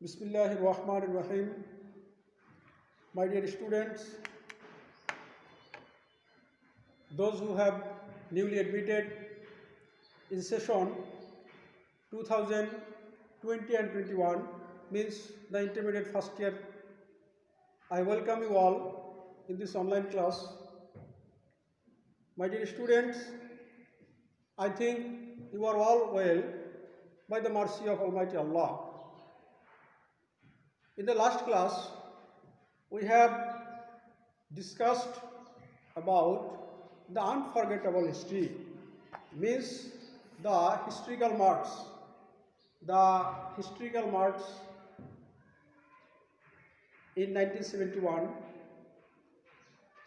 Bismillahir Rahmanir Rahim. My dear students, those who have newly admitted in session 2020 and 21 means the intermediate first year, I welcome you all in this online class. My dear students, I think you are all well by the mercy of Almighty Allah. In the last class, we have discussed about the unforgettable history, means the historical marks. The historical marks in 1971,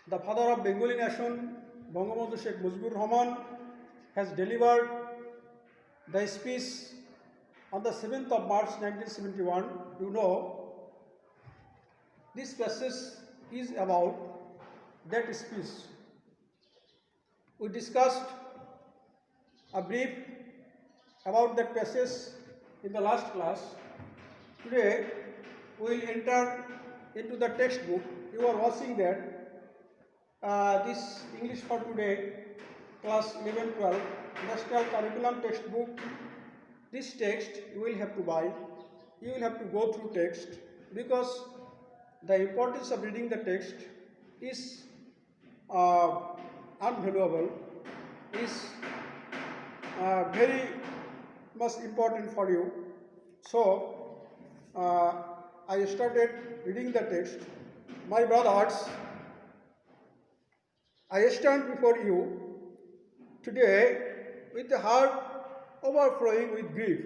the father of Bengali nation, Bangabandhu Sheikh Mujibur Rahman, has delivered the speech on the 7th of March 1971. You know, this passage is about that speech. We discussed a brief about that passage in the last class. Today we will enter into the textbook. You are watching that this English for today class 11-12 national curriculum textbook. This text you will have to buy. You will have to go through text because the importance of reading the text is unvaluable, is very much important for you. So I started reading the text. My brothers, I stand before you today with a heart overflowing with grief.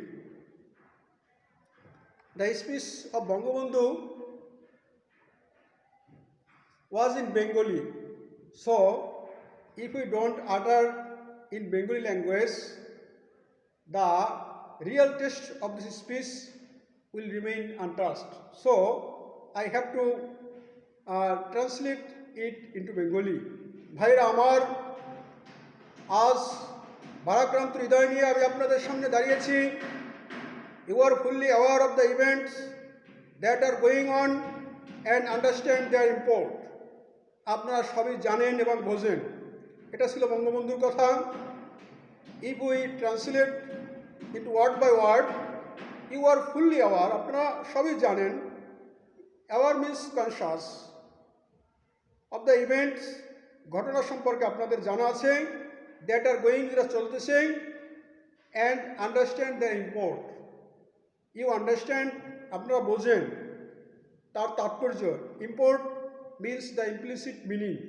The speech of Bangabandhu was in Bengali. So, if we don't utter in Bengali language, the real text of this speech will remain untouched. So, I have to translate it into Bengali. ভাইরা আমার, আজ ভারাক্রান্ত হৃদয় নিয়ে আমি আপনাদের সামনে দাঁড়িয়েছি। You are fully aware of the events that are going on and understand their import. আপনারা সবই জানেন এবং বোঝেন। এটা ছিল বঙ্গবন্ধুর কথা। If we translate it word by word, you are fully aware, আপনারা সবই জানেন। Aware means conscious of the events, ঘটনা সম্পর্কে আপনাদের জানা আছে, that are going, যেটা চলতেছে, and understand their import. You understand, আপনারা বোঝেন তার তাৎপর্য। Import means the implicit meaning,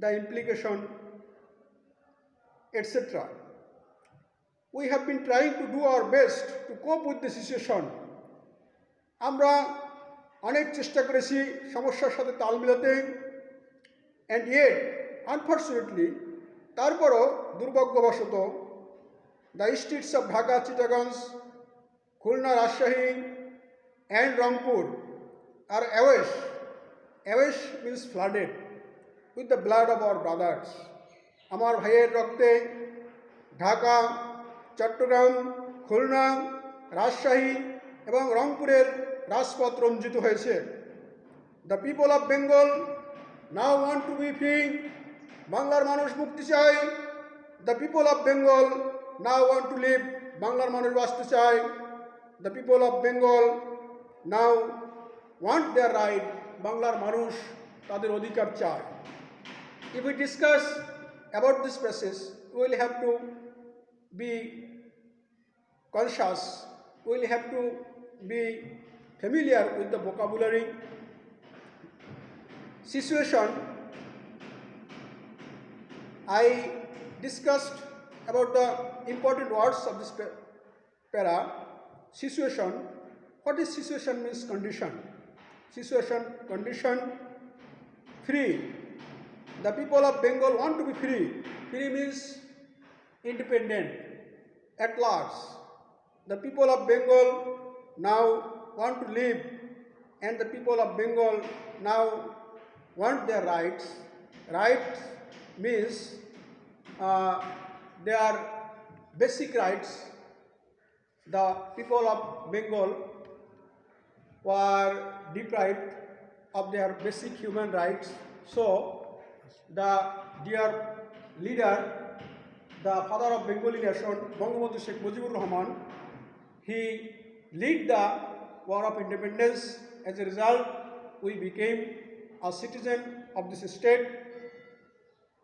the implication, etc. We have been trying to do our best to cope with the situation. আমরা অনেক চেষ্টা করেছি সমস্যার সাথে তাল মিলাতে, and yet unfortunately, তারপরও দুর্ভাগ্যবশত the streets of Dhaka, Chittagong, Khulna, Rajshahi and Rangpur are awash. Awash means flooded with the blood of our brothers. আমার ভাইয়ের রক্তে ঢাকা, চট্টগ্রাম, খুলনা, রাজশাহী এবং রংপুরের রাজপথ রঞ্জিত হয়েছে। The people of Bengal now want to be free. বাংলার মানুষ মুক্তি চায়। The people of Bengal now want to live. বাংলার মানুষ বাঁচতে চায়। The people of Bengal now want their right. বাংলার মানুষ তাদের অধিকার চায়। If we discuss about this passage, we will have to be conscious, we will have to be familiar with the vocabulary. Situation, I discussed about the important words of this para. Situation, what is situation means condition. Situation, condition, free. The people of Bengal want to be free. Free means independent, at large. The people of Bengal now want to live, and the people of Bengal now want their rights. Rights means their basic rights. The people of Bengal were deprived of their basic human rights. So, the dear leader, the father of Bengali nation, Bangabandhu Sheikh Mujibur Rahman, he led the war of independence. As a result, we became a citizen of this state.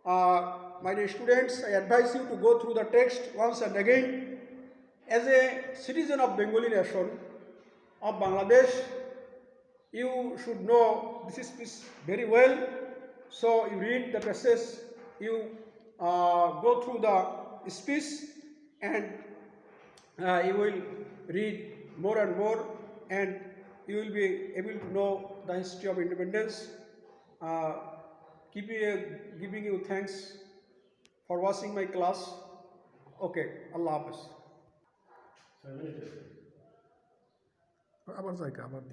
My dear students, I advise you to go through the text once and again. As a citizen of Bengali nation, of Bangladesh, you should know this speech very well. So you read the passage, you go through the speech, and you will read more and more, and you will be able to know the history of independence. Uh, giving you thanks for watching my class. Okay, Allah Hafiz. আবার যাই আবার